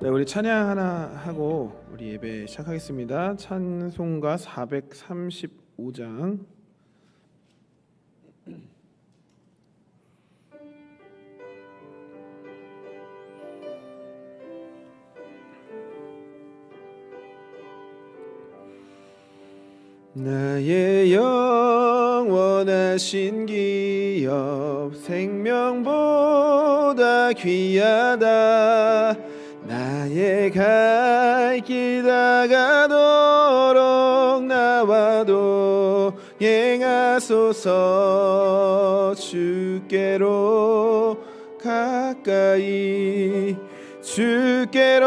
네, 우리 찬양 하나 하고 우리 예배 시작하겠습니다. 찬송가 435장. 나의 영원하신 기업 생명보다 귀하다. 나의 갈 길 다가도록 나와도 행하소서. 주께로 가까이 주께로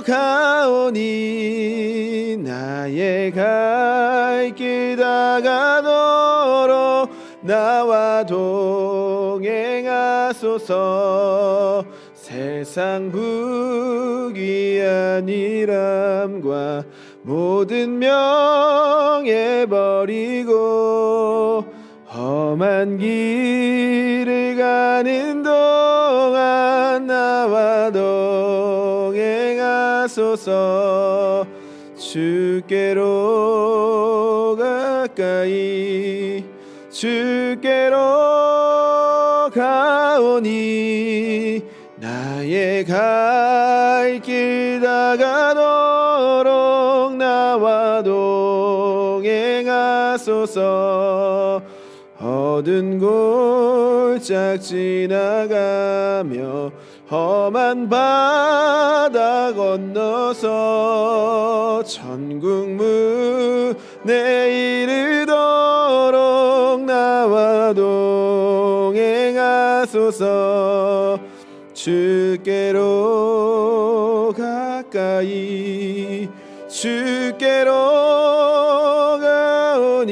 가오니 나의 갈 길 다가도록 나와 동행하소서. 세상 부귀한 일함과 모든 명예 버리고 험한 길을 가는 동안 나와 동행하소서. 주께로 가까이 주께로 가오니 나의 갈 길 다가도록 나와 동행하소서. 어두운 골짝 지나가며 험한 바다 건너서 천국 문에 이르도록 나와 동행하소서. 주께로 가까이 주께로 가오니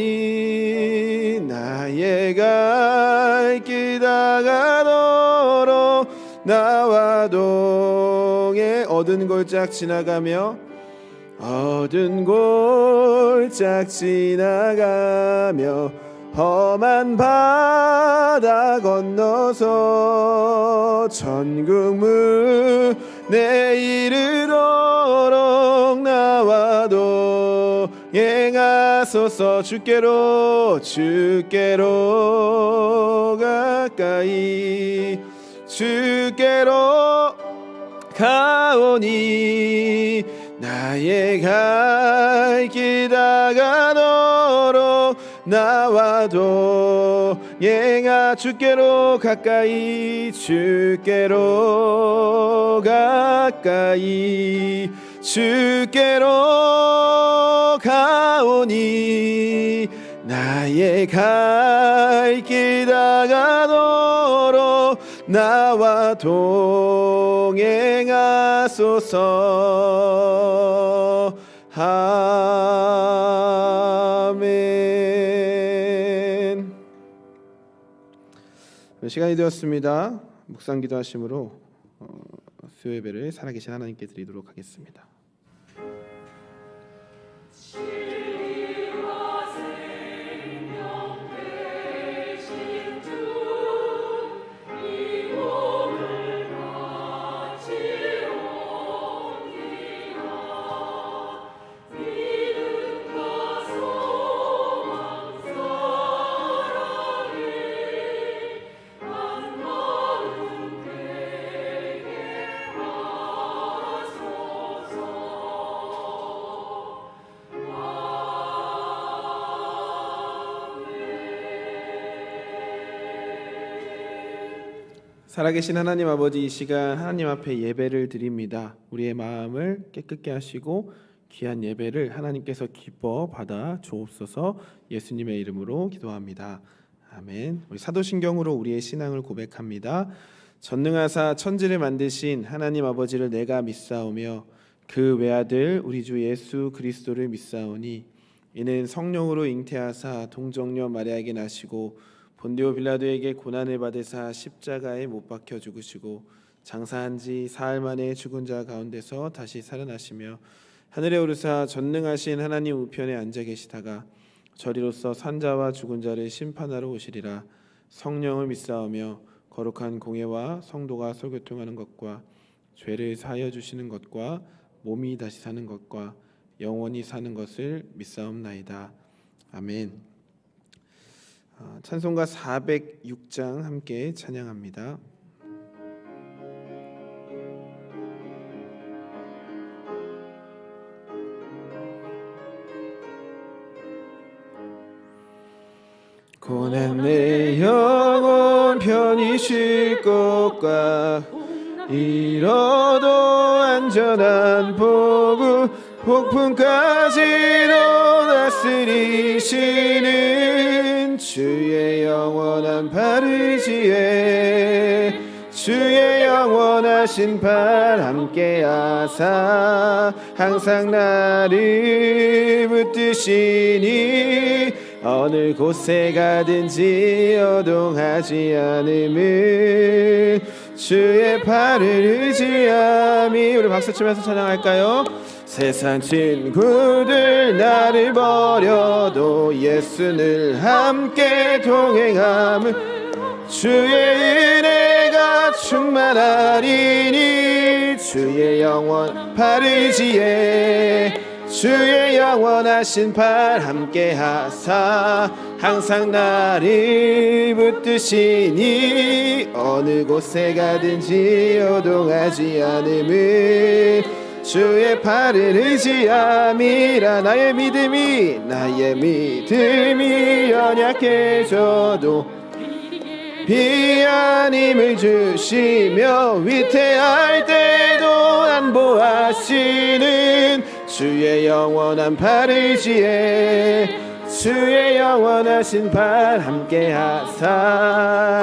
나의 갈 길 다가도록 나와 동행. 어두운 골짝 지나가며 어두운 골짝 지나가며 험한 바다 건너서 천국 문에 이르도록 나와 동행하소서. 주께로 가까이 주께로 가오니 나의 갈 길 다가도록 나와 동행하. 주께로 가까이 주께로 가까이 주께로 가오니 나의 갈 길 다가도록 나와 동행하소서. 아멘. 시간이 되었습니다. 묵상 기도하심으로 수요 예배를 살아계신 하나님께 드리도록 하겠습니다. 살아계신 하나님 아버지, 이 시간 하나님 앞에 예배를 드립니다. 우리의 마음을 깨끗게 하시고 귀한 예배를 하나님께서 기뻐 받아 주옵소서. 예수님의 이름으로 기도합니다. 아멘. 우리 사도신경으로 우리의 신앙을 고백합니다. 전능하사 천지를 만드신 하나님 아버지를 내가 믿사오며 그 외아들 우리 주 예수 그리스도를 믿사오니 이는 성령으로 잉태하사 동정녀 마리아에게 나시고 본디오 빌라도에게 고난을 받으사 십자가에 못 박혀 죽으시고 장사한 지 사흘 만에 죽은 자 가운데서 다시 살아나시며 하늘에 오르사 전능하신 하나님 우편에 앉아 계시다가 저리로서 산자와 죽은 자를 심판하러 오시리라. 성령을 믿사오며 거룩한 공예와 성도가 설교통하는 것과 죄를 사하여 주시는 것과 몸이 다시 사는 것과 영원히 사는 것을 믿사옵나이다. 아멘. 찬송가 406장 함께 찬양합니다. 고난 내 영혼 편히 쉴 것과 잃어도 안전한 복음 폭풍까지도 다스리시는 주의 영원한 팔 의지에 주의 영원하신 팔 함께하사 항상 나를 붙드시니 어느 곳에 가든지 요동하지 않음은 주의 팔을 의지함이. 우리 박수치면서 찬양할까요? 세상 친구들 나를 버려도 예수는 함께 동행함은 주의 은혜가 충만하리니 주의 영원 팔 의지에 주의 영원하신 팔 함께하사 항상 나를 붙드시니 어느 곳에 가든지 요동하지 않음은 주의 팔을 의지함이라. 나의 믿음이 연약해져도 비한 힘을 주시며 위태할 때도 안보하시는 주의 영원한 팔 의지에 주의 영원하신 팔 함께하사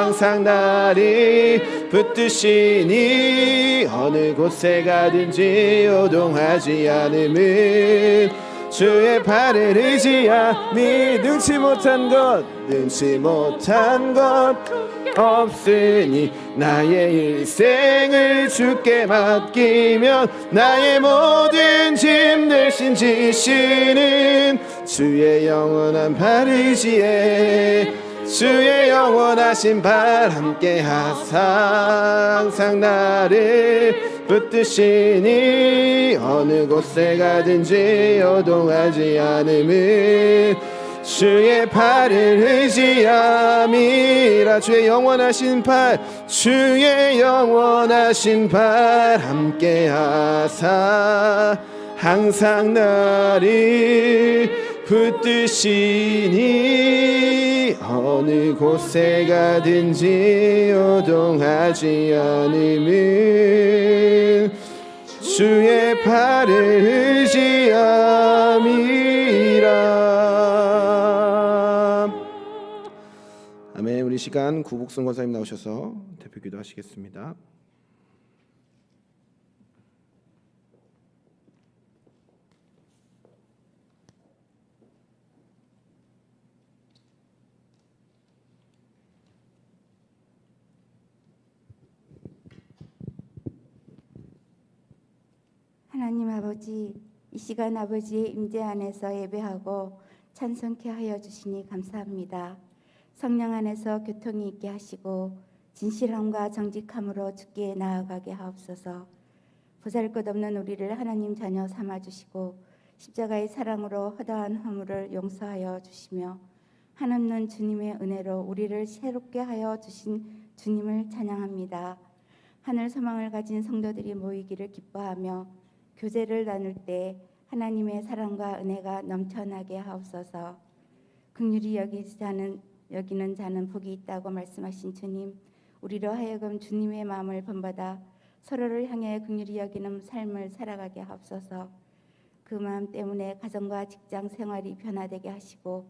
항상 나를 붙드시니 어느 곳에 가든지 요동하지 않음은 주의 팔을 의지함이. 능치 못한 것 없으니 나의 일생을 주께 맡기면 나의 모든 짐 대신 지시는 주의 영원한 팔 의지에 주의 영원하신 팔 함께하사 항상 나를 붙드시니 어느 곳에 가든지 요동하지 않음은 주의 팔을 의지함이라. 주의 영원하신 팔 주의 영원하신 팔 함께하사 항상 나를 붙드시니 어느 곳에 가든지 요동하지 않음은 주의 팔을 의지함이라. 아멘. 우리 시간 구복순 권사님 나오셔서 대표 기도하시겠습니다. 하나님 아버지, 이 시간 아버지의 임재 안에서 예배하고 찬송케 하여 주시니 감사합니다. 성령 안에서 교통이 있게 하시고 진실함과 정직함으로 주께 나아가게 하옵소서. 보잘것없는 우리를 하나님 자녀 삼아주시고 십자가의 사랑으로 허다한 허물을 용서하여 주시며 한없는 주님의 은혜로 우리를 새롭게 하여 주신 주님을 찬양합니다. 하늘 소망을 가진 성도들이 모이기를 기뻐하며 교제를 나눌 때 하나님의 사랑과 은혜가 넘쳐나게 하옵소서. 긍휼히 여기는 자는 복이 있다고 말씀하신 주님, 우리로 하여금 주님의 마음을 본받아 서로를 향해 긍휼히 여기는 삶을 살아가게 하옵소서. 그 마음 때문에 가정과 직장 생활이 변화되게 하시고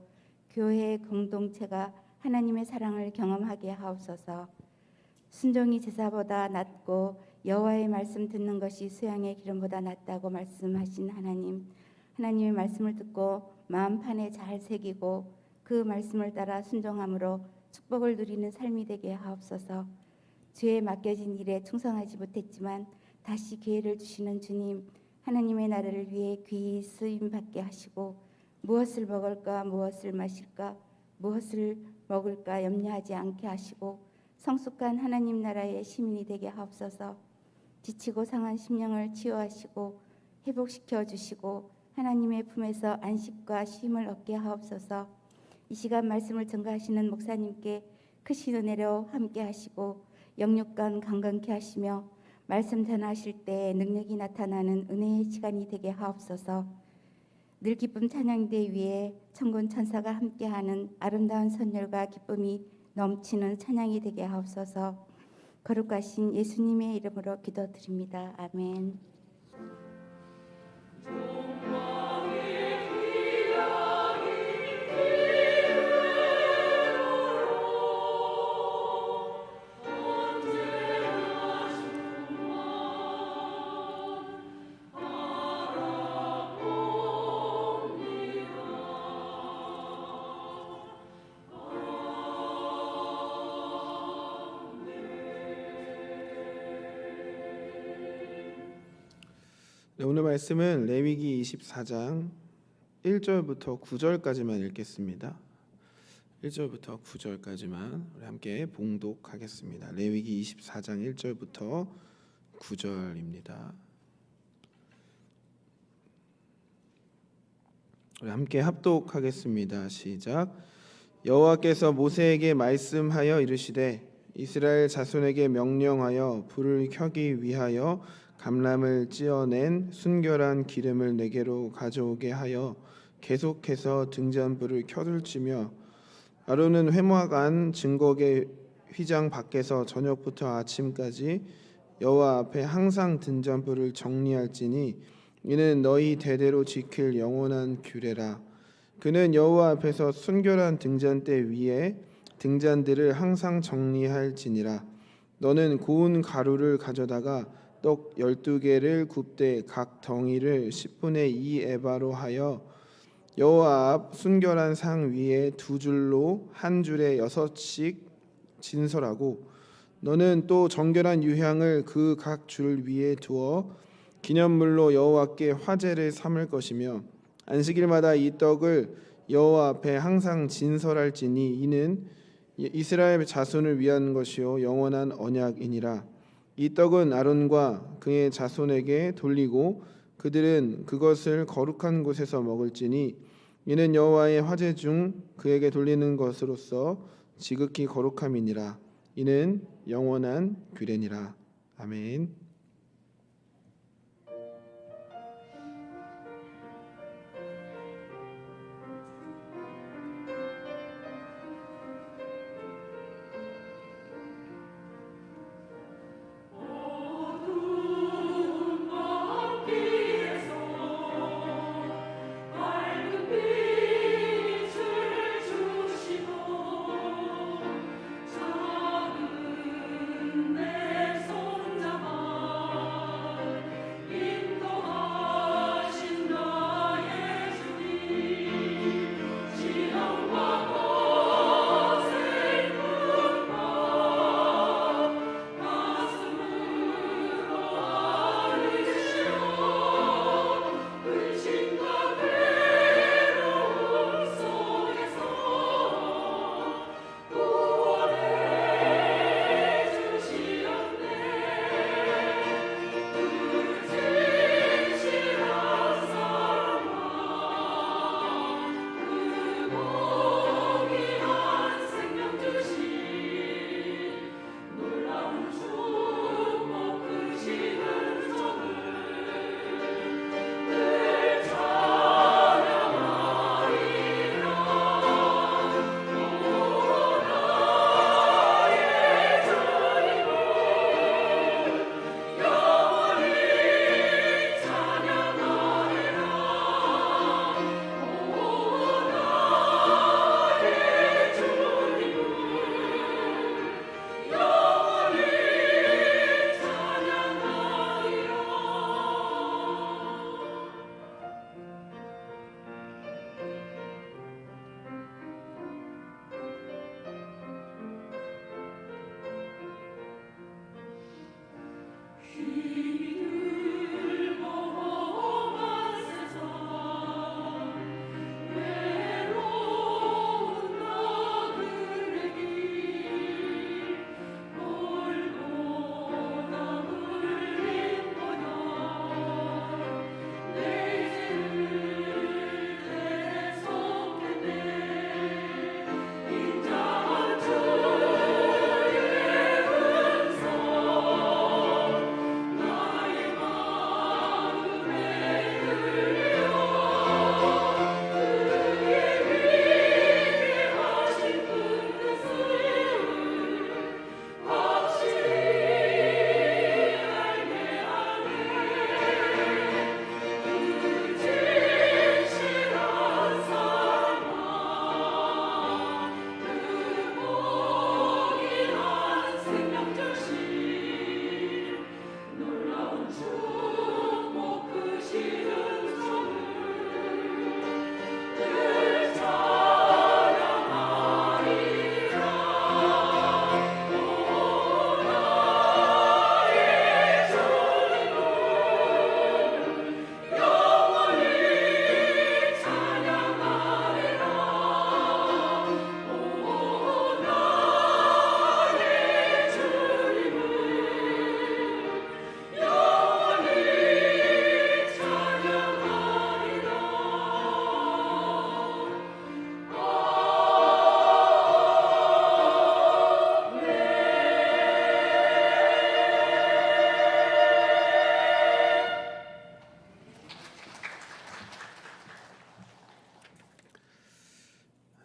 교회의 공동체가 하나님의 사랑을 경험하게 하옵소서. 순종이 제사보다 낫고 여호와의 말씀 듣는 것이 수양의 기름보다 낫다고 말씀하신 하나님, 하나님의 말씀을 듣고 마음판에 잘 새기고 그 말씀을 따라 순종함으로 축복을 누리는 삶이 되게 하옵소서. 주에 맡겨진 일에 충성하지 못했지만 다시 기회를 주시는 주님, 하나님의 나라를 위해 귀히 쓰임받게 하시고 무엇을 먹을까 무엇을 마실까 무엇을 먹을까 염려하지 않게 하시고 성숙한 하나님 나라의 시민이 되게 하옵소서. 지치고 상한 심령을 치유하시고 회복시켜 주시고 하나님의 품에서 안식과 쉼을 얻게 하옵소서. 이 시간 말씀을 전가하시는 목사님께 크신 은혜로 함께 하시고 영육간 강건케 하시며 말씀 전하실 때 능력이 나타나는 은혜의 시간이 되게 하옵소서. 늘 기쁨 찬양대 위에 천군 천사가 함께하는 아름다운 선율과 기쁨이 넘치는 찬양이 되게 하옵소서. 거룩하신 예수님의 이름으로 기도드립니다. 아멘. 네, 오늘 말씀은 레위기 24장 1절부터 9절까지만 읽겠습니다. 1절부터 9절까지만 우리 함께 봉독하겠습니다. 레위기 24장 1절부터 9절입니다. 우리 함께 합독하겠습니다. 시작. 여호와께서 모세에게 말씀하여 이르시되 이스라엘 자손에게 명령하여 불을 켜기 위하여 감람을 찧어낸 순결한 기름을 내게로 가져오게 하여 계속해서 등잔불을 켜둘지며 아론은 회막안 증거계 휘장 밖에서 저녁부터 아침까지 여호와 앞에 항상 등잔불을 정리할지니 이는 너희 대대로 지킬 영원한 규례라. 그는 여호와 앞에서 순결한 등잔대 위에 등잔들을 항상 정리할지니라. 너는 고운 가루를 가져다가 떡 12개를 굽되 각 덩이를 10분의 2 에바로 하여 여호와 앞 순결한 상 위에 두 줄로 한 줄에 6씩 진설하고 너는 또 정결한 유향을 그 각 줄 위에 두어 기념물로 여호와께 화제를 삼을 것이며 안식일마다 이 떡을 여호와 앞에 항상 진설할지니 이는 이스라엘 자손을 위한 것이요 영원한 언약이니라. 이 떡은 아론과 그의 자손에게 돌리고 그들은 그것을 거룩한 곳에서 먹을지니 이는 여호와의 화제 중 그에게 돌리는 것으로서 지극히 거룩함이니라. 이는 영원한 규례니라. 아멘.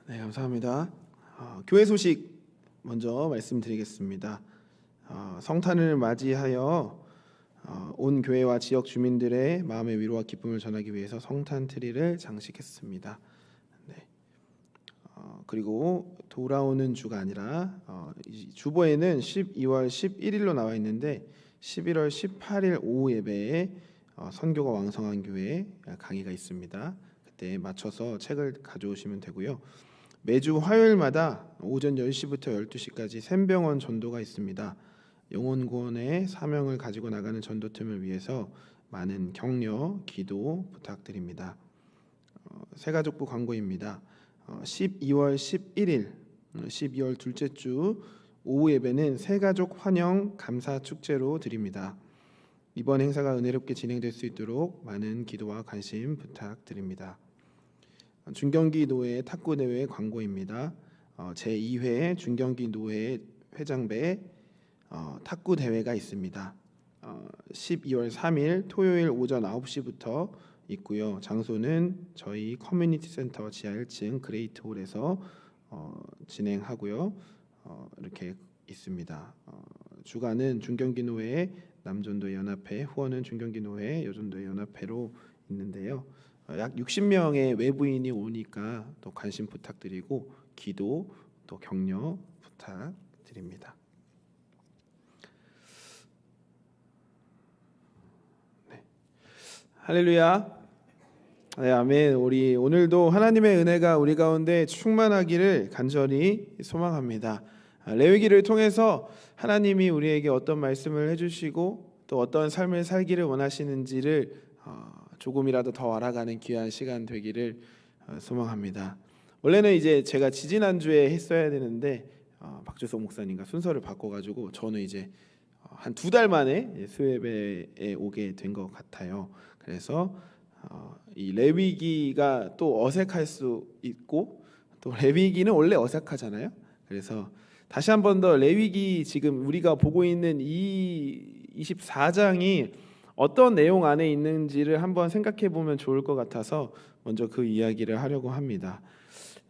네, 감사합니다. 교회 소식 먼저 말씀드리겠습니다. 성탄을 맞이하여 온 교회와 지역 주민들의 마음의 위로와 기쁨을 전하기 위해서 성탄 트리를 장식했습니다. 네. 그리고 돌아오는 주가 아니라 이 주보에는 12월 11일로 나와 있는데 11월 18일 오후 예배에 선교가 왕성한 교회 강의가 있습니다. 그때 맞춰서 책을 가져오시면 되고요. 매주 화요일마다 오전 10시부터 12시까지 샘병원 전도가 있습니다. 영혼구원의 사명을 가지고 나가는 전도팀을 위해서 많은 격려, 기도 부탁드립니다. 새가족부 광고입니다. 12월 11일, 12월 둘째 주 오후 예배는 새가족 환영 감사 축제로 드립니다. 이번 행사가 은혜롭게 진행될 수 있도록 많은 기도와 관심 부탁드립니다. 중경기 노회 탁구 대회 광고입니다. 제2회 중경기 노회 회장배 탁구 대회가 있습니다. 12월 3일 토요일 오전 9시부터 있고요. 장소는 저희 커뮤니티 센터 지하 1층 그레이트 홀에서 진행하고요. 이렇게 있습니다. 주관은 중경기 노회 남전도 연합회, 후원은 중경기 노회 여전도 연합회로 있는데요. 약 60명의 외부인이 오니까 또 관심 부탁드리고 기도 또 격려 부탁드립니다. 네. 할렐루야. 네, 아멘. 우리 오늘도 하나님의 은혜가 우리 가운데 충만하기를 간절히 소망합니다. 레위기를 통해서 하나님이 우리에게 어떤 말씀을 해주시고 또 어떤 삶을 살기를 원하시는지를 조금이라도 더 알아가는 귀한 시간 되기를 소망합니다. 원래는 이제 제가 지지난주에 했어야 되는데 박주석 목사님과 순서를 바꿔가지고 저는 이제 한 2달 만에 수예배에 오게 된 것 같아요. 그래서 이 레위기가 또 어색할 수 있고 또 레위기는 원래 어색하잖아요. 그래서 다시 한 번 더 레위기 지금 우리가 보고 있는 이 24장이 어떤 내용 안에 있는지를 한번 생각해 보면 좋을 것 같아서 먼저 그 이야기를 하려고 합니다.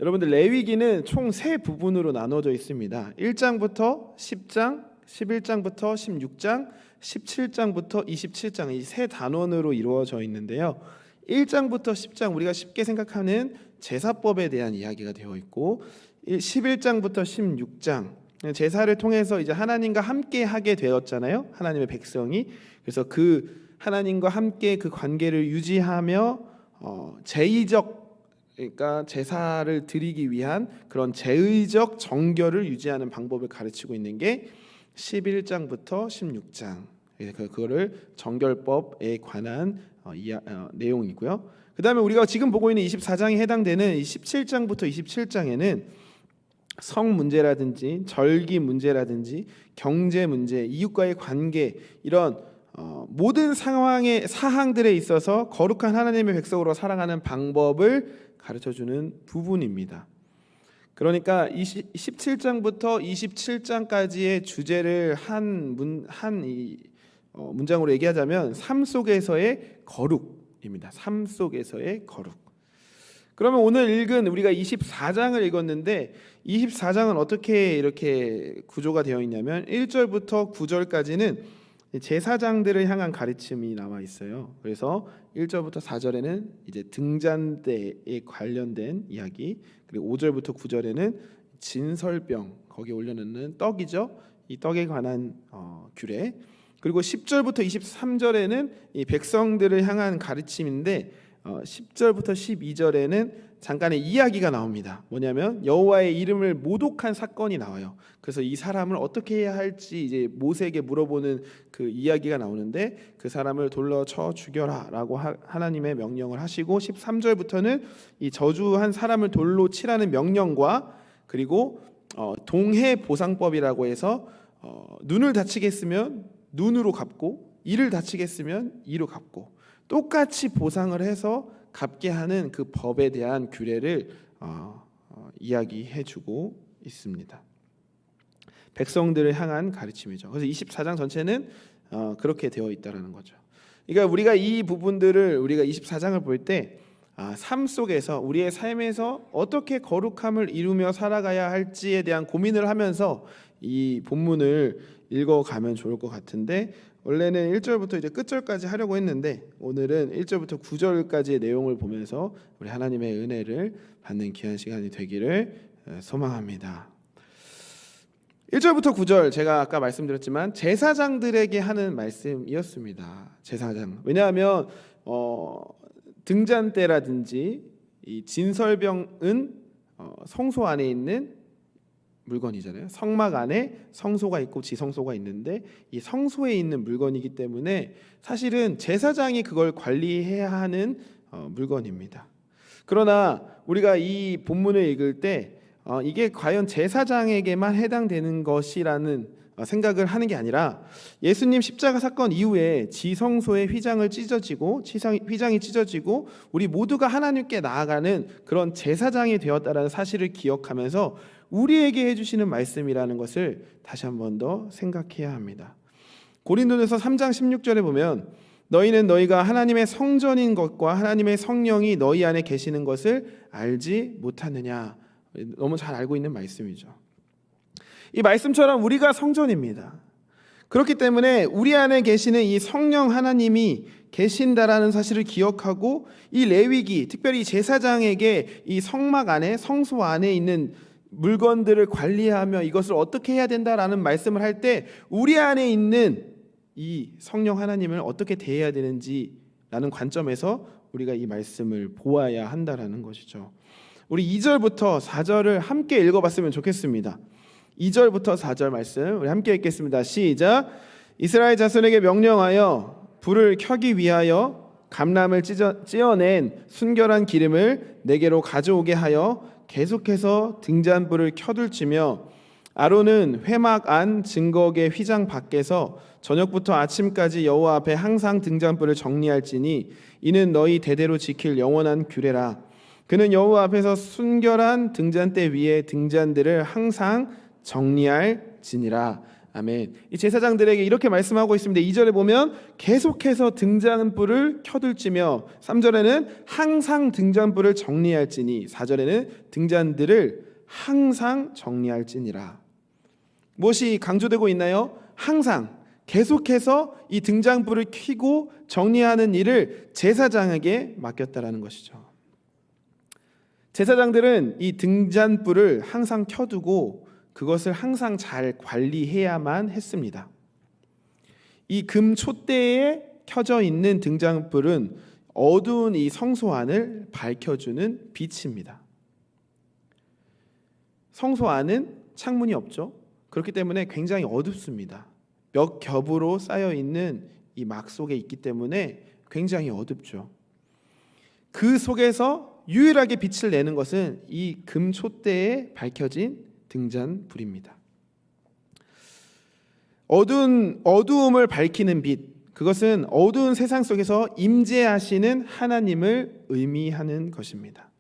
여러분들 레위기는 총 3부분으로 나눠져 있습니다. 1장부터 10장, 11장부터 16장, 17장부터 27장 이 3단원으로 이루어져 있는데요. 1장부터 10장 우리가 쉽게 생각하는 제사법에 대한 이야기가 되어 있고 11장부터 16장 제사를 통해서 이제 하나님과 함께 하게 되었잖아요. 하나님의 백성이. 그래서 그 하나님과 함께 그 관계를 유지하며 제의적 그러니까 제사를 드리기 위한 그런 제의적 정결을 유지하는 방법을 가르치고 있는 게 11장부터 16장. 그거를 정결법에 관한 내용이고요. 그다음에 우리가 지금 보고 있는 24장에 해당되는 이 17장부터 27장에는 성 문제라든지 절기 문제라든지 경제 문제, 이웃과의 관계 이런 모든 상황의 사항들에 있어서 거룩한 하나님의 백성으로 살아가는 방법을 가르쳐주는 부분입니다. 그러니까 17장부터 27장까지의 주제를 한 문장으로 얘기하자면 삶 속에서의 거룩입니다. 삶 속에서의 거룩. 그러면 오늘 읽은 우리가 24장을 읽었는데 24장은 어떻게 이렇게 구조가 되어 있냐면 1절부터 9절까지는 제사장들을 향한 가르침이 나와 있어요. 그래서 1절부터 4절에는 이제 등잔대에 관련된 이야기, 그리고 5절부터 9절에는 진설병 거기에 올려놓는 떡이죠. 이 떡에 관한 규례. 그리고 10절부터 23절에는 이 백성들을 향한 가르침인데 10절부터 12절에는 잠깐의 이야기가 나옵니다. 뭐냐면 여호와의 이름을 모독한 사건이 나와요. 그래서 이 사람을 어떻게 해야 할지 이제 모세에게 물어보는 그 이야기가 나오는데 그 사람을 돌로 쳐 죽여라라고 하나님의 명령을 하시고 13절부터는 이 저주한 사람을 돌로 치라는 명령과 그리고 동해 보상법이라고 해서 눈을 다치게 했으면 눈으로 갚고 이를 다치게 했으면 이로 갚고 똑같이 보상을 해서 갚게 하는 그 법에 대한 규례를 이야기해주고 있습니다. 백성들을 향한 가르침이죠. 그래서 24장 전체는 그렇게 되어 있다라는 거죠. 그러니까 우리가 이 부분들을 우리가 24장을 볼 때 삶 속에서 우리의 삶에서 어떻게 거룩함을 이루며 살아가야 할지에 대한 고민을 하면서 이 본문을 읽어가면 좋을 것 같은데, 원래는 1절부터 이제 끝절까지 하려고 했는데 오늘은 1절부터 9절까지의 내용을 보면서 우리 하나님의 은혜를 받는 귀한 시간이 되기를 소망합니다. 1절부터 9절, 제가 아까 말씀드렸지만 제사장들에게 하는 말씀이었습니다. 제사장. 왜냐하면 등잔 때라든지 이 진설병은 성소 안에 있는 물건이잖아요. 성막 안에 성소가 있고 지성소가 있는데 이 성소에 있는 물건이기 때문에 사실은 제사장이 그걸 관리해야 하는 물건입니다. 그러나 우리가 이 본문을 읽을 때 이게 과연 제사장에게만 해당되는 것이라는 생각을 하는 게 아니라, 예수님 십자가 사건 이후에 지성소의 휘장이 찢어지고 우리 모두가 하나님께 나아가는 그런 제사장이 되었다라는 사실을 기억하면서 우리에게 해주시는 말씀이라는 것을 다시 한 번 더 생각해야 합니다. 고린도전서 3장 16절에 보면 너희는 너희가 하나님의 성전인 것과 하나님의 성령이 너희 안에 계시는 것을 알지 못하느냐. 너무 잘 알고 있는 말씀이죠. 이 말씀처럼 우리가 성전입니다. 그렇기 때문에 우리 안에 계시는 이 성령 하나님이 계신다라는 사실을 기억하고 이 레위기, 특별히 제사장에게 이 성막 안에 성소 안에 있는 물건들을 관리하며 이것을 어떻게 해야 된다라는 말씀을 할 때 우리 안에 있는 이 성령 하나님을 어떻게 대해야 되는지라는 관점에서 우리가 이 말씀을 보아야 한다라는 것이죠. 우리 2절부터 4절을 함께 읽어봤으면 좋겠습니다. 2절부터 4절 말씀 우리 함께 읽겠습니다. 시작. 이스라엘 자손에게 명령하여 불을 켜기 위하여 감람을 찌어낸 순결한 기름을 내게로 가져오게 하여 계속해서 등잔불을 켜둘지며 아론은 회막 안 증거계 휘장 밖에서 저녁부터 아침까지 여호와 앞에 항상 등잔불을 정리할지니 이는 너희 대대로 지킬 영원한 규례라. 그는 여호와 앞에서 순결한 등잔대 위에 등잔들을 항상 정리할지니라. 아멘. 이 제사장들에게 이렇게 말씀하고 있습니다. 2절에 보면 계속해서 등잔불을 켜둘지며 3절에는 항상 등잔불을 정리할지니 4절에는 등잔들을 항상 정리할지니라. 무엇이 강조되고 있나요? 항상 계속해서 이 등잔불을 켜고 정리하는 일을 제사장에게 맡겼다라는 것이죠. 제사장들은 이 등잔불을 항상 켜두고 그것을 항상 잘 관리해야만 했습니다. 이 금 촛대에 켜져 있는 등잔불은 어두운 이 성소 안을 밝혀주는 빛입니다. 성소 안은 창문이 없죠. 그렇기 때문에 굉장히 어둡습니다. 몇 겹으로 쌓여 있는 이 막 속에 있기 때문에 굉장히 어둡죠. 그 속에서 유일하게 빛을 내는 것은 이 금 촛대에 밝혀진 등잔불입니다. 어두움을 밝히는 빛, 그것은 어두운 세상 속에서 임재하시는 하나님을 의미하는 것입니다.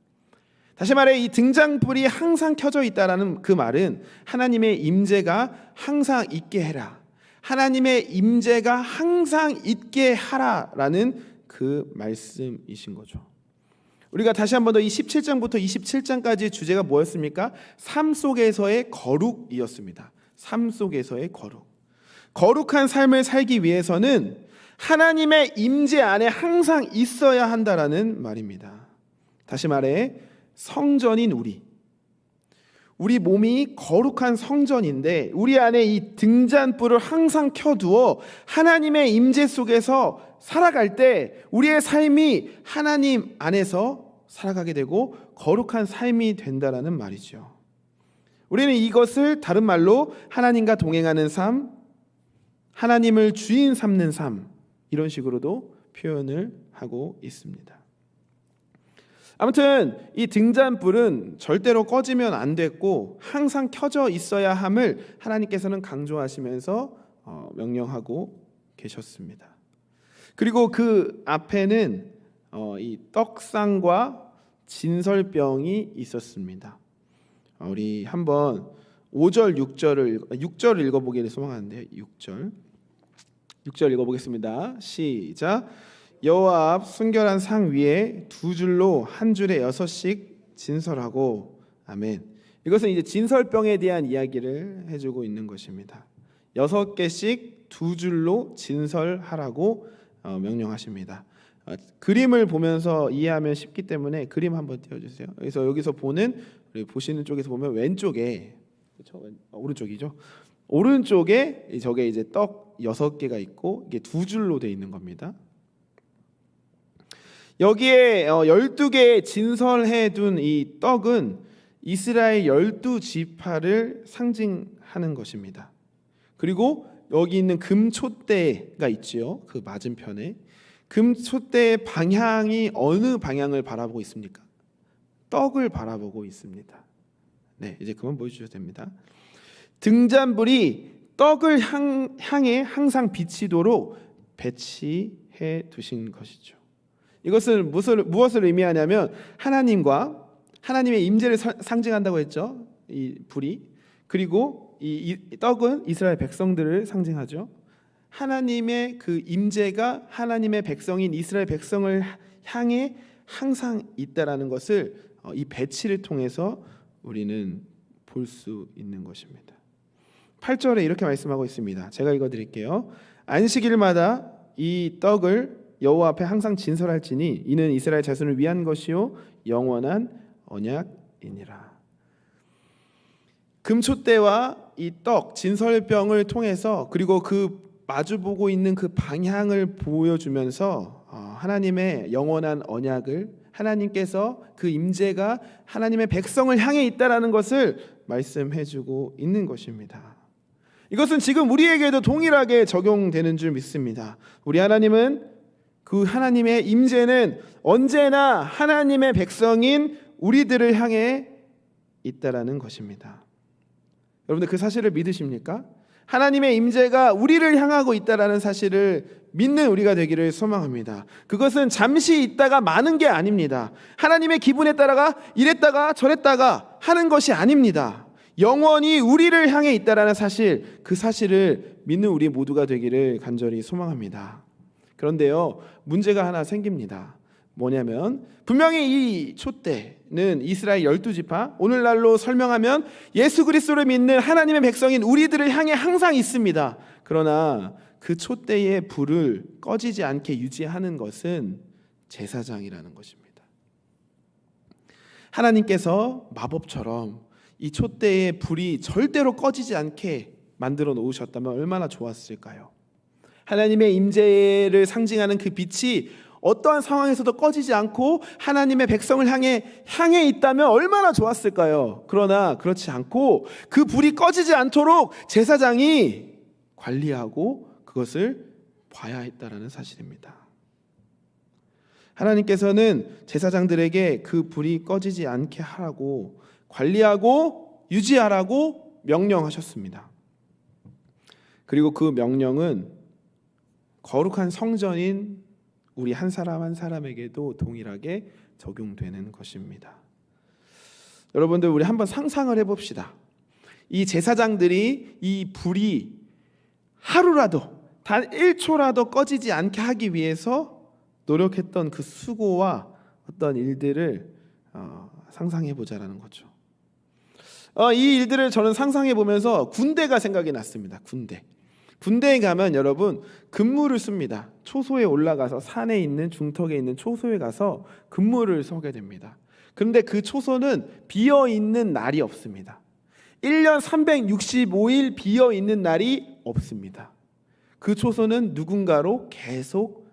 다시 말해 이 등잔불이 항상 켜져 있다라는 그 말은 하나님의 임재가 항상 있게 해라, 하나님의 임재가 항상 있게 하라라는 그 말씀이신 거죠. 우리가 다시 한 번 더 이 17장부터 27장까지의 주제가 뭐였습니까? 삶 속에서의 거룩이었습니다. 삶 속에서의 거룩. 거룩한 삶을 살기 위해서는 하나님의 임재 안에 항상 있어야 한다라는 말입니다. 다시 말해 성전인 우리 몸이 거룩한 성전인데 우리 안에 이 등잔불을 항상 켜두어 하나님의 임재 속에서 살아갈 때 우리의 삶이 하나님 안에서 살아가게 되고 거룩한 삶이 된다라는 말이죠. 우리는 이것을 다른 말로 하나님과 동행하는 삶, 하나님을 주인 삼는 삶, 이런 식으로도 표현을 하고 있습니다. 아무튼 이 등잔불은 절대로 꺼지면 안 됐고 항상 켜져 있어야 함을 하나님께서는 강조하시면서 명령하고 계셨습니다. 그리고 그 앞에는 이 떡상과 진설병이 있었습니다. 우리 한번 5절, 6절을 읽어보기를 소망하는데요. 6절 읽어보겠습니다. 시작. 여호와 앞 순결한 상 위에 두 줄로 한 줄에 6씩 진설하고. 아멘. 이것은 이제 진설병에 대한 이야기를 해주고 있는 것입니다. 6개씩 두 줄로 진설하라고 명령하십니다. 그림을 보면서 이해하면 쉽기 때문에 그림 한번 띄워주세요. 그래서 여기서 보시는 쪽에서 보면 왼쪽에, 그렇죠? 오른쪽이죠. 오른쪽에 저게 이제 떡 6개가 있고 이게 두 줄로 되어 있는 겁니다. 여기에 12개 진설해 둔 이 떡은 이스라엘 12지파를 상징하는 것입니다. 그리고 여기 있는 금촛대가 있지요. 그 맞은편에 금촛대의 방향이 어느 방향을 바라보고 있습니까? 떡을 바라보고 있습니다. 네, 이제 그만 보여주셔도 됩니다. 등잔불이 떡을 향해 항상 비치도록 배치해 두신 것이죠. 이것은 무엇을 의미하냐면 하나님의 임재를 상징한다고 했죠. 이 불이. 그리고 이 떡은 이스라엘 백성들을 상징하죠. 하나님의 그 임재가 하나님의 백성인 이스라엘 백성을 향해 항상 있다라는 것을 이 배치를 통해서 우리는 볼 수 있는 것입니다. 8절에 이렇게 말씀하고 있습니다. 제가 읽어드릴게요. 안식일마다 이 떡을 여호와 앞에 항상 진설할지니 이는 이스라엘 자손을 위한 것이요 영원한 언약이니라. 금촛대와 이 떡 진설병을 통해서 그리고 그 마주보고 있는 그 방향을 보여주면서 하나님의 영원한 언약을, 하나님께서 그 임재가 하나님의 백성을 향해 있다라는 것을 말씀해주고 있는 것입니다. 이것은 지금 우리에게도 동일하게 적용되는 줄 믿습니다. 우리 하나님은 그 하나님의 임재는 언제나 하나님의 백성인 우리들을 향해 있다라는 것입니다. 여러분들 그 사실을 믿으십니까? 하나님의 임재가 우리를 향하고 있다라는 사실을 믿는 우리가 되기를 소망합니다. 그것은 잠시 있다가 마는 게 아닙니다. 하나님의 기분에 따라가 이랬다가 저랬다가 하는 것이 아닙니다. 영원히 우리를 향해 있다라는 사실, 그 사실을 믿는 우리 모두가 되기를 간절히 소망합니다. 그런데요, 문제가 하나 생깁니다. 뭐냐면 분명히 이 촛대는 이스라엘 12지파, 오늘날로 설명하면 예수 그리스도를 믿는 하나님의 백성인 우리들을 향해 항상 있습니다. 그러나 그 촛대의 불을 꺼지지 않게 유지하는 것은 제사장이라는 것입니다. 하나님께서 마법처럼 이 촛대의 불이 절대로 꺼지지 않게 만들어 놓으셨다면 얼마나 좋았을까요? 하나님의 임재를 상징하는 그 빛이 어떠한 상황에서도 꺼지지 않고 하나님의 백성을 향해 있다면 얼마나 좋았을까요? 그러나 그렇지 않고 그 불이 꺼지지 않도록 제사장이 관리하고 그것을 봐야 했다라는 사실입니다. 하나님께서는 제사장들에게 그 불이 꺼지지 않게 하라고, 관리하고 유지하라고 명령하셨습니다. 그리고 그 명령은 거룩한 성전인 우리 한 사람 한 사람에게도 동일하게 적용되는 것입니다. 여러분들, 우리 한번 상상을 해봅시다. 이 제사장들이 이 불이 하루라도 단 1초라도 꺼지지 않게 하기 위해서 노력했던 그 수고와 어떤 일들을 상상해 보자라는 거죠. 이 일들을 저는 상상해 보면서 군대가 생각이 났습니다. 군대에 가면 여러분 근무를 씁니다. 초소에 올라가서 산에 있는 중턱에 있는 초소에 가서 근무를 서게 됩니다. 그런데 그 초소는 비어있는 날이 없습니다. 1년 365일 비어있는 날이 없습니다. 그 초소는 누군가로 계속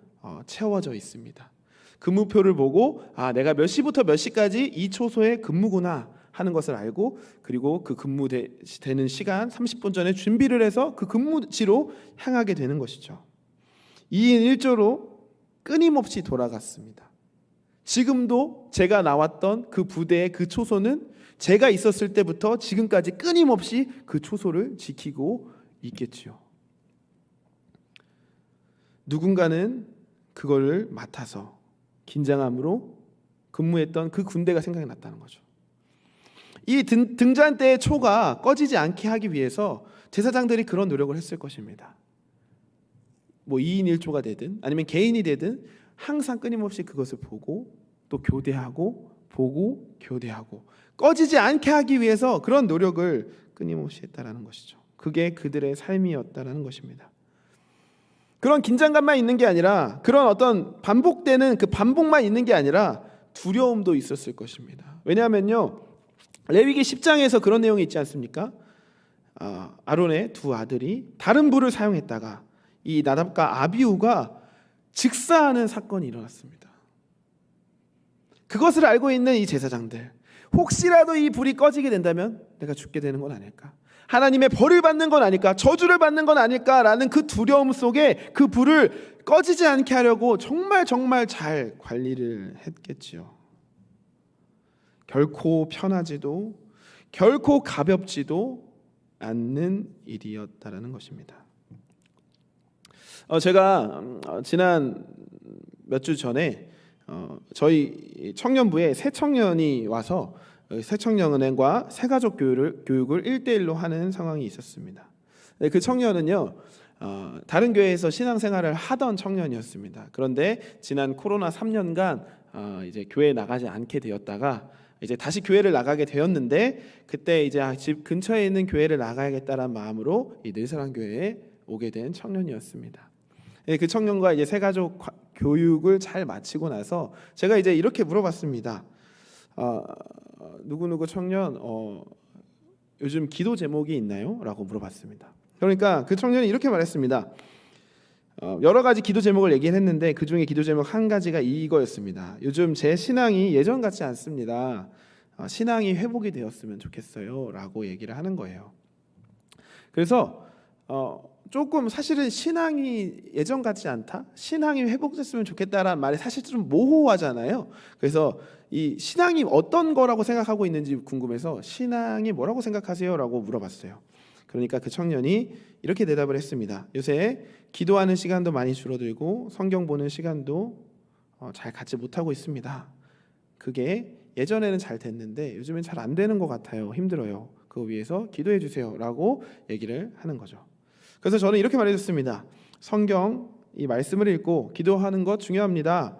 채워져 있습니다. 근무표를 보고 내가 몇 시부터 몇 시까지 이 초소에 근무구나 하는 것을 알고, 그리고 그 근무되는 시간 30분 전에 준비를 해서 그 근무지로 향하게 되는 것이죠. 2인 1조로 끊임없이 돌아갔습니다. 지금도 제가 나왔던 그 부대의 그 초소는 제가 있었을 때부터 지금까지 끊임없이 그 초소를 지키고 있겠지요. 누군가는 그거를 맡아서 긴장함으로 근무했던 그 군대가 생각이 났다는 거죠. 이 등잔대의 초가 꺼지지 않게 하기 위해서 제사장들이 그런 노력을 했을 것입니다. 2인 1조가 되든 아니면 개인이 되든 항상 끊임없이 그것을 보고 또 교대하고 보고 교대하고 꺼지지 않게 하기 위해서 그런 노력을 끊임없이 했다라는 것이죠. 그게 그들의 삶이었다라는 것입니다. 그런 긴장감만 있는 게 아니라 그런 어떤 반복되는 그 반복만 있는 게 아니라 두려움도 있었을 것입니다. 왜냐하면요, 레위기 10장에서 그런 내용이 있지 않습니까? 아론의 두 아들이 다른 불을 사용했다가 이 나답과 아비후가 즉사하는 사건이 일어났습니다. 그것을 알고 있는 이 제사장들, 혹시라도 이 불이 꺼지게 된다면 내가 죽게 되는 건 아닐까? 하나님의 벌을 받는 건 아닐까? 저주를 받는 건 아닐까라는 그 두려움 속에 그 불을 꺼지지 않게 하려고 정말 잘 관리를 했겠지요. 결코 편하지도 결코 가볍지도 않는 일이었다라는 것입니다. 제가 지난 몇 주 전에 저희 청년부에 새 청년이 와서 새청년은행과 새가족 교육을 1대1로 하는 상황이 있었습니다. 그 청년은요, 다른 교회에서 신앙생활을 하던 청년이었습니다. 그런데 지난 코로나 3년간 이제 교회에 나가지 않게 되었다가 이제 다시 교회를 나가게 되었는데, 그때 이제 집 근처에 있는 교회를 나가야겠다는 마음으로 이 늘사랑 교회에 오게 된 청년이었습니다. 그 청년과 이제 새가족 교육을 잘 마치고 나서 제가 이제 이렇게 물어봤습니다. 누구누구 청년 요즘 기도 제목이 있나요? 라고 물어봤습니다. 그러니까 그 청년이 이렇게 말했습니다. 여러 가지 기도 제목을 얘기를 했는데 그 중에 기도 제목 한 가지가 이거였습니다. 요즘 제 신앙이 예전 같지 않습니다. 신앙이 회복이 되었으면 좋겠어요 라고 얘기를 하는 거예요. 그래서 조금 사실은 신앙이 예전 같지 않다? 신앙이 회복됐으면 좋겠다라는 말이 사실 좀 모호하잖아요. 그래서 이 신앙이 어떤 거라고 생각하고 있는지 궁금해서 신앙이 뭐라고 생각하세요? 라고 물어봤어요. 그러니까 그 청년이 이렇게 대답을 했습니다. 요새 기도하는 시간도 많이 줄어들고 성경 보는 시간도 잘 갖지 못하고 있습니다. 그게 예전에는 잘 됐는데 요즘엔 잘 안 되는 것 같아요. 힘들어요. 그거 위해서 기도해 주세요 라고 얘기를 하는 거죠. 그래서 저는 이렇게 말해줬습니다. 성경 이 말씀을 읽고 기도하는 것 중요합니다.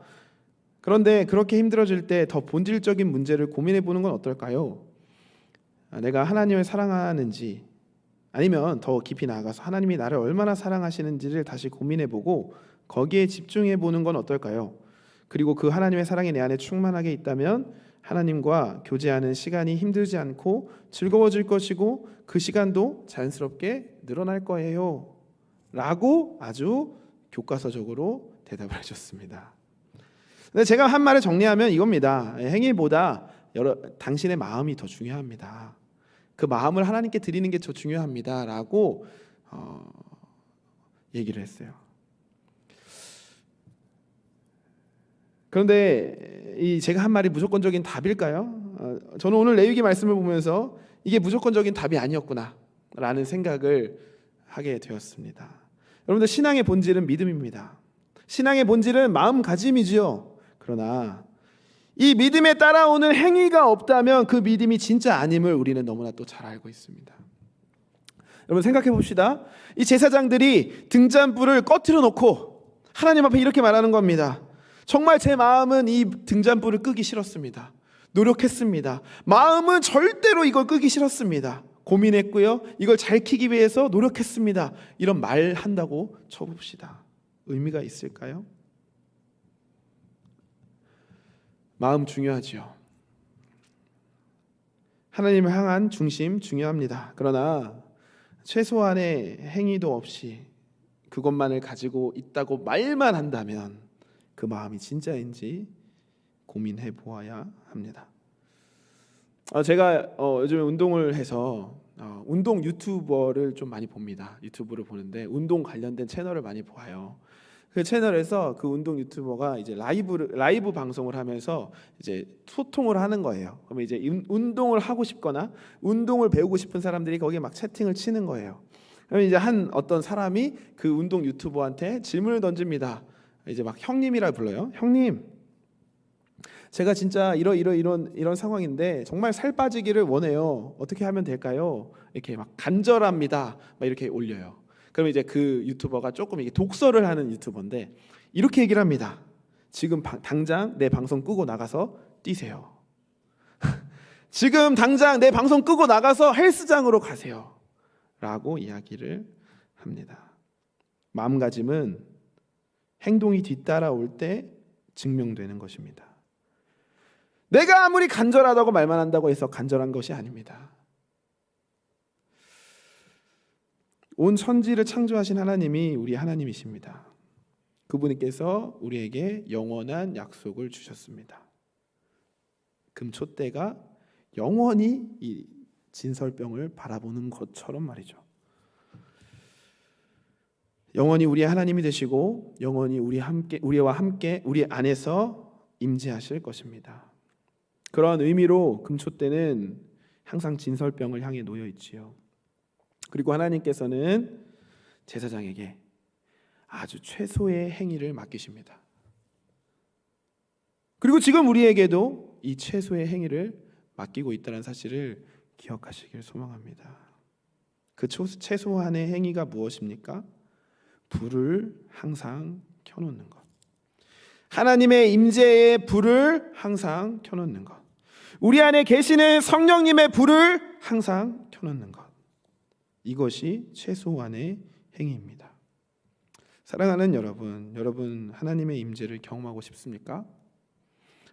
그런데 그렇게 힘들어질 때 더 본질적인 문제를 고민해 보는 건 어떨까요? 내가 하나님을 사랑하는지, 아니면 더 깊이 나아가서 하나님이 나를 얼마나 사랑하시는지를 다시 고민해 보고 거기에 집중해 보는 건 어떨까요? 그리고 그 하나님의 사랑이 내 안에 충만하게 있다면 하나님과 교제하는 시간이 힘들지 않고 즐거워질 것이고 그 시간도 자연스럽게 늘어날 거예요 라고 아주 교과서적으로 대답을 해줬습니다. 근데 제가 한 말을 정리하면 이겁니다. 행위보다 당신의 마음이 더 중요합니다. 그 마음을 하나님께 드리는 게 더 중요합니다 라고 얘기를 했어요. 그런데 제가 한 말이 무조건적인 답일까요? 저는 오늘 레위기 말씀을 보면서 이게 무조건적인 답이 아니었구나 라는 생각을 하게 되었습니다. 여러분들, 신앙의 본질은 믿음입니다. 신앙의 본질은 마음가짐이지요. 그러나 이 믿음에 따라오는 행위가 없다면 그 믿음이 진짜 아님을 우리는 너무나 또 잘 알고 있습니다. 여러분, 생각해 봅시다. 이 제사장들이 등잔불을 꺼트려 놓고 하나님 앞에 이렇게 말하는 겁니다. 정말 제 마음은 이 등잔불을 끄기 싫었습니다. 노력했습니다. 마음은 절대로 이걸 끄기 싫었습니다. 고민했고요. 이걸 잘 켜기 위해서 노력했습니다. 이런 말 한다고 쳐봅시다. 의미가 있을까요? 마음 중요하지요. 하나님을 향한 중심 중요합니다. 그러나 최소한의 행위도 없이 그것만을 가지고 있다고 말만 한다면 그 마음이 진짜인지 고민해 보아야 합니다. 제가 요즘에 운동을 해서 운동 유튜버를 좀 많이 봅니다. 유튜브를 보는데 운동 관련된 채널을 많이 보아요. 그 채널에서 그 운동 유튜버가 이제 라이브 방송을 하면서 이제 소통을 하는 거예요. 그러면 이제 운동을 하고 싶거나 운동을 배우고 싶은 사람들이 거기에 막 채팅을 치는 거예요. 그러면 이제 어떤 사람이 그 운동 유튜버한테 질문을 던집니다. 이제 막 형님이라 불러요. 형님, 제가 진짜 이런 상황인데 정말 살 빠지기를 원해요. 어떻게 하면 될까요? 이렇게 막 간절합니다. 막 이렇게 올려요. 그러면 이제 그 유튜버가 조금 이게 독서를 하는 유튜버인데 이렇게 얘기를 합니다. 지금 당장 내 방송 끄고 나가서 뛰세요. 지금 당장 내 방송 끄고 나가서 헬스장으로 가세요. 라고 이야기를 합니다. 마음가짐은 행동이 뒤따라올 때 증명되는 것입니다. 내가 아무리 간절하다고 말만 한다고 해서 간절한 것이 아닙니다. 온 천지를 창조하신 하나님이 우리 하나님이십니다. 그분께서 우리에게 영원한 약속을 주셨습니다. 금촛대가 영원히 이 진설병을 바라보는 것처럼 말이죠. 영원히 우리의 하나님이 되시고 영원히 우리와 함께 우리 안에서 임재하실 것입니다. 그러한 의미로 금촛대는 항상 진설병을 향해 놓여 있지요. 그리고 하나님께서는 제사장에게 아주 최소의 행위를 맡기십니다. 그리고 지금 우리에게도 이 최소의 행위를 맡기고 있다는 사실을 기억하시길 소망합니다. 그 최소한의 행위가 무엇입니까? 불을 항상 켜놓는 것. 하나님의 임재의 불을 항상 켜놓는 것. 우리 안에 계시는 성령님의 불을 항상 켜놓는 것. 이것이 최소한의 행위입니다. 사랑하는 여러분 하나님의 임재를 경험하고 싶습니까?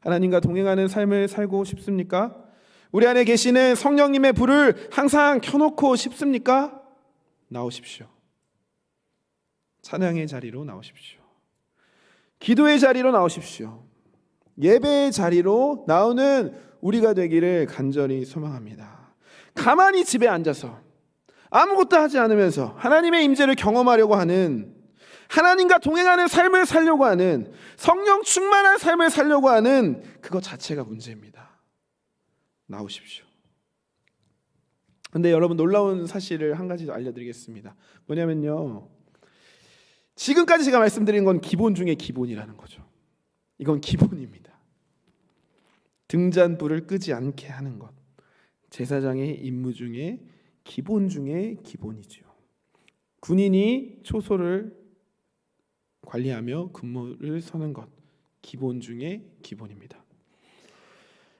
하나님과 동행하는 삶을 살고 싶습니까? 우리 안에 계시는 성령님의 불을 항상 켜놓고 싶습니까? 나오십시오. 찬양의 자리로 나오십시오. 기도의 자리로 나오십시오. 예배의 자리로 나오는 우리가 되기를 간절히 소망합니다. 가만히 집에 앉아서 아무것도 하지 않으면서 하나님의 임재를 경험하려고 하는, 하나님과 동행하는 삶을 살려고 하는, 성령 충만한 삶을 살려고 하는 그것 자체가 문제입니다. 나오십시오. 그런데 여러분, 놀라운 사실을 한 가지 알려드리겠습니다. 뭐냐면요, 지금까지 제가 말씀드린 건 기본 중에 기본이라는 거죠. 이건 기본입니다. 등잔불을 끄지 않게 하는 것, 제사장의 임무 중에 기본 중에 기본이죠. 군인이 초소를 관리하며 근무를 서는 것, 기본 중에 기본입니다.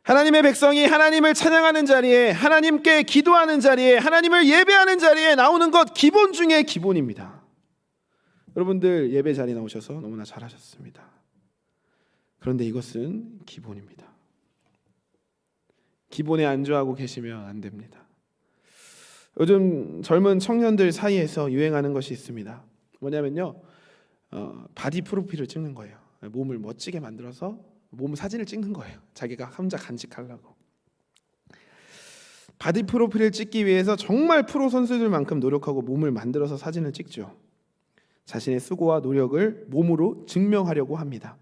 하나님의 백성이 하나님을 찬양하는 자리에, 하나님께 기도하는 자리에, 하나님을 예배하는 자리에 나오는 것, 기본 중에 기본입니다. 여러분들 예배 자리 나오셔서 너무나 잘하셨습니다. 그런데 이것은 기본입니다. 기본에 안주하고 계시면 안 됩니다. 요즘 젊은 청년들 사이에서 유행하는 것이 있습니다. 뭐냐면요, 바디 프로필을 찍는 거예요. 몸을 멋지게 만들어서 몸 사진을 찍는 거예요. 자기가 혼자 간직하려고. 바디 프로필을 찍기 위해서 정말 프로 선수들만큼 노력하고 몸을 만들어서 사진을 찍죠. 자신의 수고와 노력을 몸으로 증명하려고 합니다.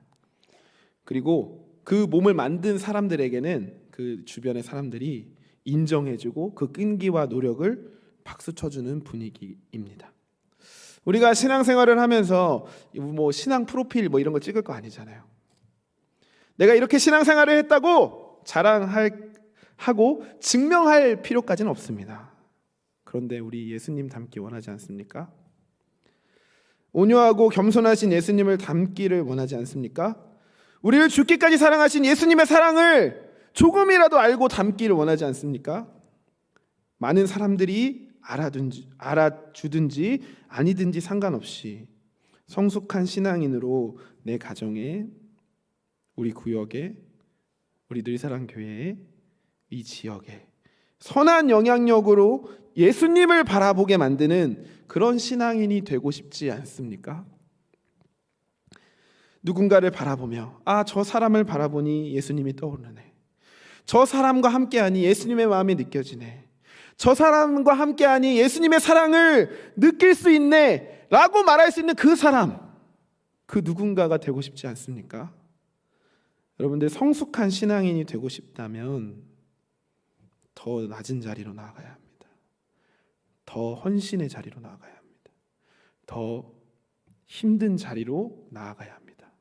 그리고 그 몸을 만든 사람들에게는 그 주변의 사람들이 인정해주고 그 끈기와 노력을 박수 쳐주는 분위기입니다. 우리가 신앙생활을 하면서 뭐 신앙 프로필 뭐 이런 거 찍을 거 아니잖아요. 내가 이렇게 신앙생활을 했다고 자랑하고 증명할 필요까지는 없습니다. 그런데 우리 예수님 닮기 원하지 않습니까? 온유하고 겸손하신 예수님을 닮기를 원하지 않습니까? 우리를 죽기까지 사랑하신 예수님의 사랑을 조금이라도 알고 닮기를 원하지 않습니까? 많은 사람들이 알아주든지 아니든지 상관없이 성숙한 신앙인으로 내 가정에, 우리 구역에, 우리 늘사랑교회에, 이 지역에 선한 영향력으로 예수님을 바라보게 만드는 그런 신앙인이 되고 싶지 않습니까? 누군가를 바라보며 저 사람을 바라보니 예수님이 떠오르네. 저 사람과 함께하니 예수님의 마음이 느껴지네. 저 사람과 함께하니 예수님의 사랑을 느낄 수 있네 라고 말할 수 있는 그 사람, 그 누군가가 되고 싶지 않습니까? 여러분들, 성숙한 신앙인이 되고 싶다면 더 낮은 자리로 나아가야 합니다. 더 헌신의 자리로 나아가야 합니다. 더 힘든 자리로 나아가야 합니다.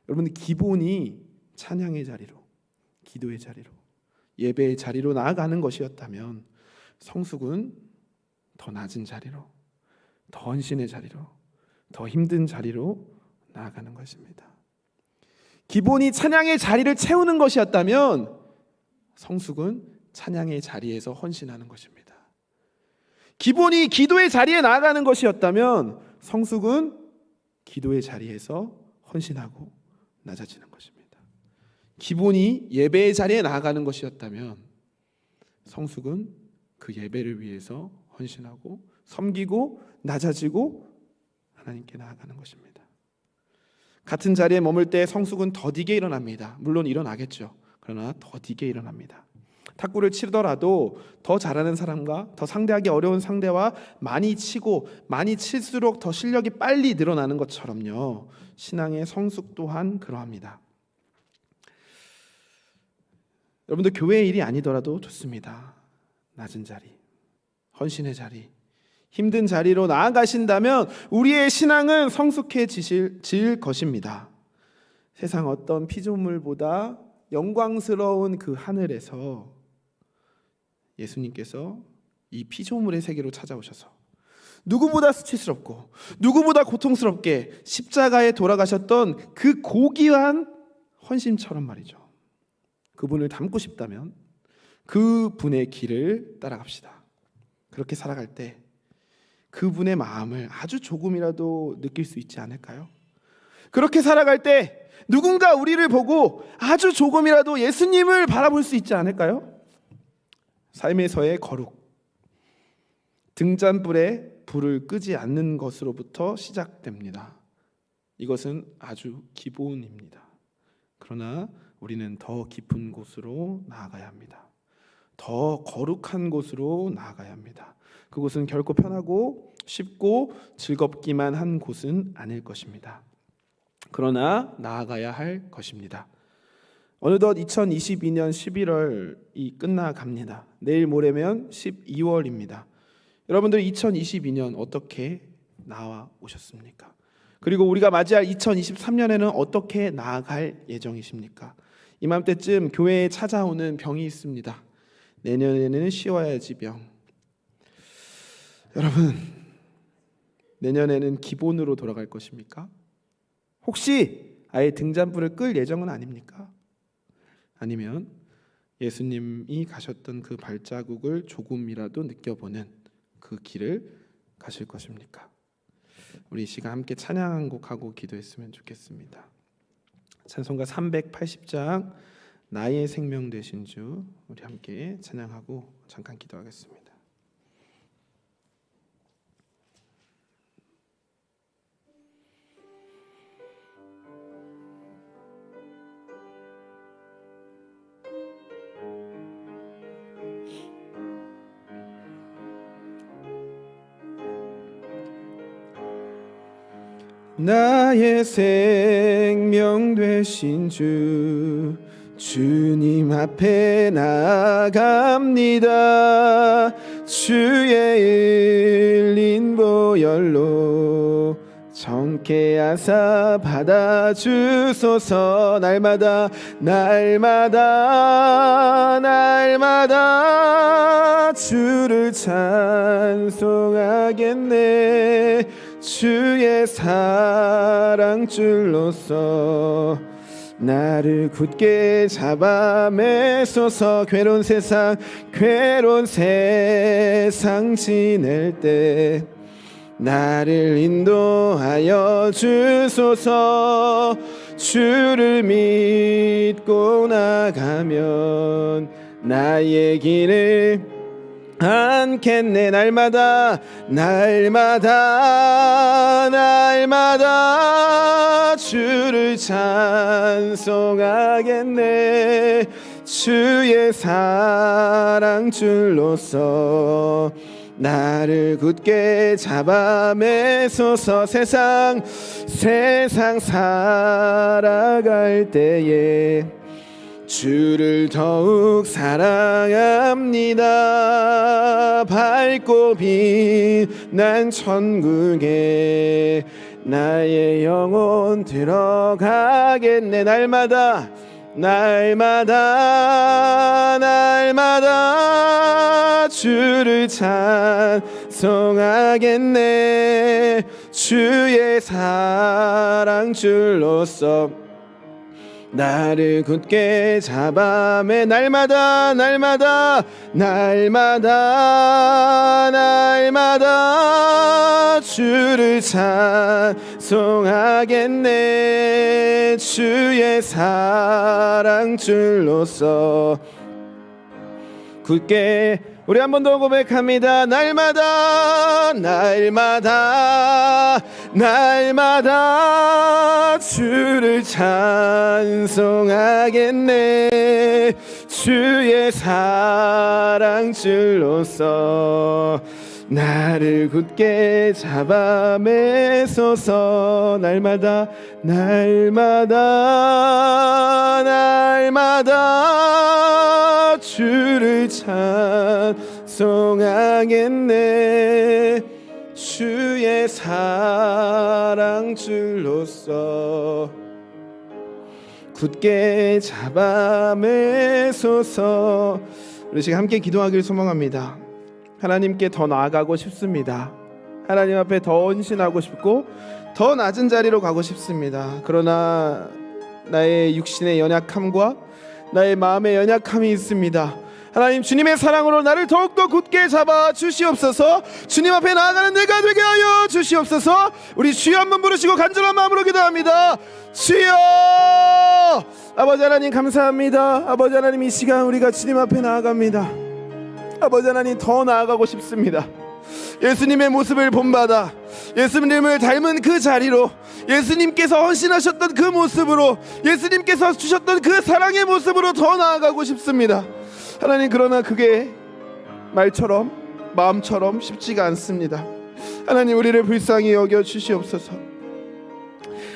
여러분들, 기본이 찬양의 자리로, 기도의 자리로, 예배의 자리로 나아가는 것이었다면 성숙은 더 낮은 자리로, 더 헌신의 자리로, 더 힘든 자리로 나아가는 것입니다. 기본이 찬양의 자리를 채우는 것이었다면 성숙은 찬양의 자리에서 헌신하는 것입니다. 기본이 기도의 자리에 나아가는 것이었다면 성숙은 기도의 자리에서 헌신하고 낮아지는 것입니다. 기본이 예배의 자리에 나아가는 것이었다면 성숙은 그 예배를 위해서 헌신하고 섬기고 낮아지고 하나님께 나아가는 것입니다. 같은 자리에 머물 때 성숙은 더디게 일어납니다. 물론 일어나겠죠. 그러나 더디게 일어납니다. 탁구를 치더라도 더 잘하는 사람과 더 상대하기 어려운 상대와 많이 치고 많이 칠수록 더 실력이 빨리 늘어나는 것처럼요, 신앙의 성숙 또한 그러합니다. 여러분들 교회의 일이 아니더라도 좋습니다. 낮은 자리, 헌신의 자리, 힘든 자리로 나아가신다면 우리의 신앙은 성숙해질 것입니다. 세상 어떤 피조물보다 영광스러운 그 하늘에서 예수님께서 이 피조물의 세계로 찾아오셔서 누구보다 수치스럽고 누구보다 고통스럽게 십자가에 돌아가셨던 그 고귀한 헌신처럼 말이죠. 그분을 닮고 싶다면 그분의 길을 따라갑시다. 그렇게 살아갈 때 그분의 마음을 아주 조금이라도 느낄 수 있지 않을까요? 그렇게 살아갈 때 누군가 우리를 보고 아주 조금이라도 예수님을 바라볼 수 있지 않을까요? 삶에서의 거룩, 등잔불에 불을 끄지 않는 것으로부터 시작됩니다. 이것은 아주 기본입니다. 그러나 우리는 더 깊은 곳으로 나아가야 합니다. 더 거룩한 곳으로 나아가야 합니다. 그곳은 결코 편하고 쉽고 즐겁기만 한 곳은 아닐 것입니다. 그러나 나아가야 할 것입니다. 어느덧 2022년 11월이 끝나갑니다. 내일 모레면 12월입니다. 여러분들 2022년 어떻게 나아오셨습니까? 그리고 우리가 맞이할 2023년에는 어떻게 나아갈 예정이십니까? 이맘때쯤 교회에 찾아오는 병이 있습니다. 내년에는 쉬어야지 병. 여러분, 내년에는 기본으로 돌아갈 것입니까? 혹시 아예 등잔불을 끌 예정은 아닙니까? 아니면 예수님이 가셨던 그 발자국을 조금이라도 느껴보는 그 길을 가실 것입니까? 우리 이 시간 함께 찬양 한 곡 하고 기도했으면 좋겠습니다. 찬송가 380장 나의 생명 되신 주, 우리 함께 찬양하고 잠깐 기도하겠습니다. 나의 생명 되신 주, 주님 앞에 나아갑니다. 주의 흘린 보혈로 정케 하사 받아주소서. 날마다 날마다 날마다 주를 찬송하겠네. 주의 사랑줄로서 나를 굳게 잡아 매소서. 괴로운 세상 지낼 때 나를 인도하여 주소서. 주를 믿고 나가면 나의 길을 않겠네. 날마다 날마다 날마다 주를 찬송하겠네. 주의 사랑줄로서 나를 굳게 잡아 매소서. 세상 살아갈 때에 주를 더욱 사랑합니다. 밝고 빛난 천국에 나의 영혼 들어가겠네. 날마다 날마다 날마다 주를 찬송하겠네. 주의 사랑줄로서 나를 굳게 잡아매 날마다 날마다 날마다 날마다 주를 찬송하겠네. 주의 사랑 줄로서 굳게 우리 한 번 더 고백합니다. 날마다 날마다 날마다 주를 찬송하겠네. 주의 사랑 줄로서 나를 굳게 잡아 매소서. 날마다 날마다 날마다 주를 찬송하겠네. 주의 사랑 줄로서 굳게 잡아 매소서. 우리 지금 함께 기도하기를 소망합니다. 하나님께 더 나아가고 싶습니다. 하나님 앞에 더 헌신하고 싶고 더 낮은 자리로 가고 싶습니다. 그러나 나의 육신의 연약함과 나의 마음의 연약함이 있습니다. 하나님, 주님의 사랑으로 나를 더욱더 굳게 잡아 주시옵소서. 주님 앞에 나아가는 내가 되게 하여 주시옵소서. 우리 주여 한번 부르시고 간절한 마음으로 기도합니다. 주여! 아버지 하나님 감사합니다. 아버지 하나님, 이 시간 우리가 주님 앞에 나아갑니다. 아버지 하나님, 더 나아가고 싶습니다. 예수님의 모습을 본받아 예수님을 닮은 그 자리로, 예수님께서 헌신하셨던 그 모습으로, 예수님께서 주셨던 그 사랑의 모습으로 더 나아가고 싶습니다. 하나님, 그러나 그게 말처럼 마음처럼 쉽지가 않습니다. 하나님, 우리를 불쌍히 여겨 주시옵소서.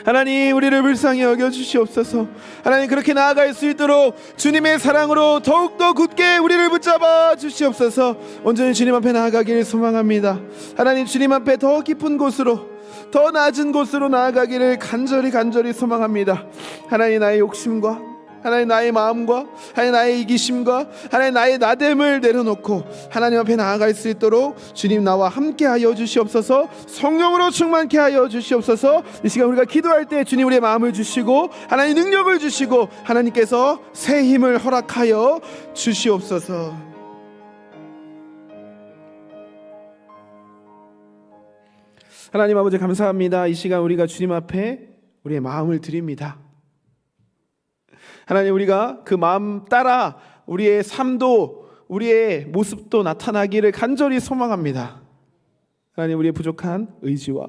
하나님, 우리를 불쌍히 여겨 주시옵소서. 하나님, 그렇게 나아갈 수 있도록 주님의 사랑으로 더욱더 굳게 우리를 붙잡아 주시옵소서. 온전히 주님 앞에 나아가기를 소망합니다. 하나님, 주님 앞에 더 깊은 곳으로, 더 낮은 곳으로 나아가기를 간절히 소망합니다. 하나님, 나의 욕심과 하나님 나의 마음과 하나님 나의 이기심과 하나님 나의 나됨을 내려놓고 하나님 앞에 나아갈 수 있도록 주님 나와 함께 하여 주시옵소서. 성령으로 충만케 하여 주시옵소서. 이 시간 우리가 기도할 때 주님 우리의 마음을 주시고 하나님 능력을 주시고 하나님께서 새 힘을 허락하여 주시옵소서. 하나님 아버지 감사합니다. 이 시간 우리가 주님 앞에 우리의 마음을 드립니다. 하나님, 우리가 그 마음 따라 우리의 삶도 우리의 모습도 나타나기를 간절히 소망합니다. 하나님, 우리의 부족한 의지와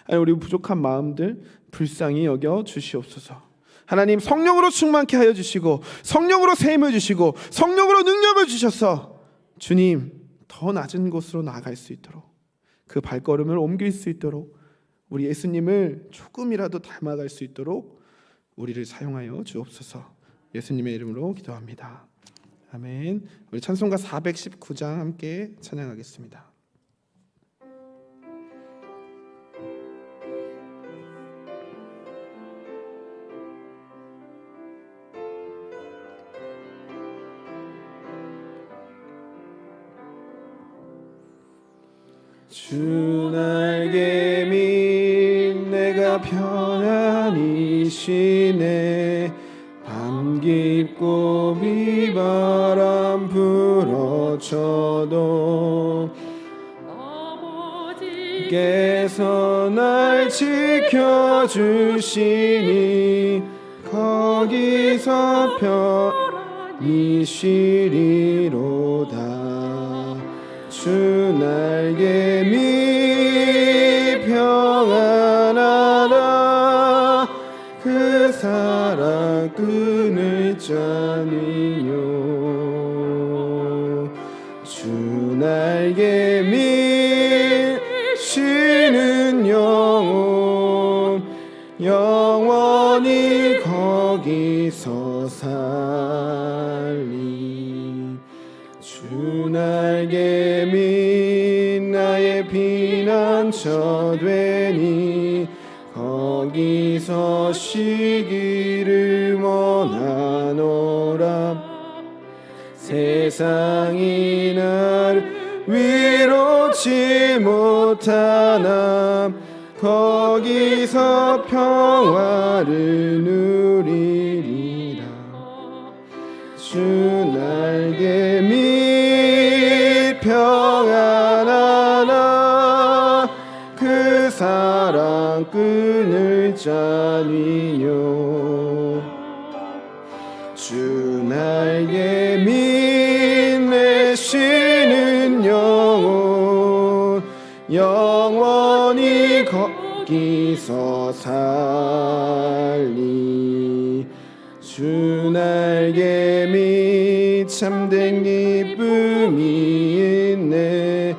하나님, 우리 부족한 마음들 불쌍히 여겨 주시옵소서. 하나님, 성령으로 충만케 하여 주시고 성령으로 세임을 주시고 성령으로 능력을 주셔서 주님 더 낮은 곳으로 나아갈 수 있도록, 그 발걸음을 옮길 수 있도록, 우리 예수님을 조금이라도 닮아갈 수 있도록 우리를 사용하여 주옵소서. 예수님의 이름으로 기도합니다. 아멘. 우리 찬송가 419장 함께 찬양하겠습니다. 주 날개 밑 내가 편안히 쉬네. 밤 깊고 비바람 불어쳐도 아버지께서 날 지켜주시니 거기서 편히 쉬리로다. 주 날개 밑 평안하라. 그 사랑 끊을 자니요. 주 날개 밑 쉬는 영혼 영원히 거기서 살리. 주 날개 밑 나의 피난처 되니 거기서 쉬기를 원하노라. 세상이 나를 위로치 못하나 거기서 평화를 누리리. 주 날개 및 평안하나 그 사랑 끊을 자니요 주 날개 및 내 쉬는 영혼 영원히 거기서 살리 주 날개 및 참된 기쁨이 있네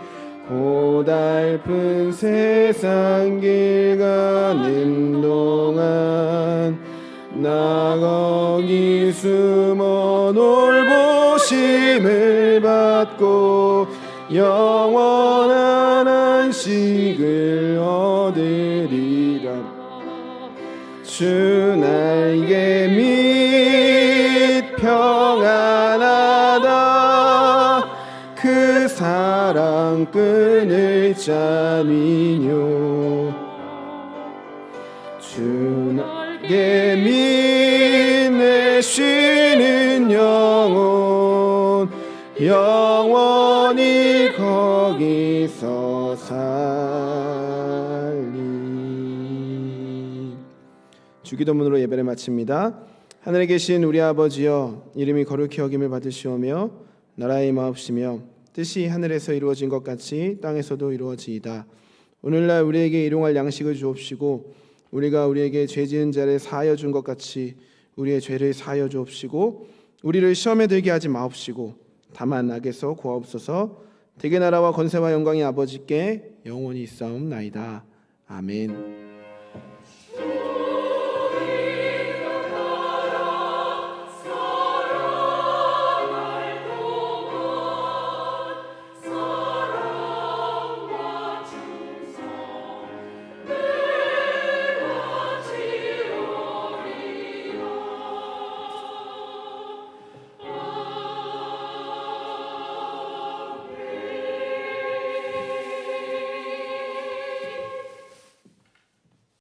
고달픈 세상 길 가는 동안 나 거기 숨어 놀보심을 받고 영원한 안식을 얻으리라 주 날개 및 평안하다 그 사랑 끊을 자니요 주 날개 및 내 쉬는 영혼 영원히 거기서 살리 주기도문으로 예배를 마칩니다. 하늘에 계신 우리 아버지여 이름이 거룩히 여김을 받으시오며 나라의 임하옵시며 뜻이 하늘에서 이루어진 것 같이 땅에서도 이루어지이다. 오늘날 우리에게 일용할 양식을 주옵시고 우리가 우리에게 죄 지은 자를 사하여 준 것 같이 우리의 죄를 사하여 주옵시고 우리를 시험에 들게 하지 마옵시고 다만 악에서 구하옵소서. 대개 나라와 권세와 영광이 아버지께 영원히 있사옵나이다. 아멘.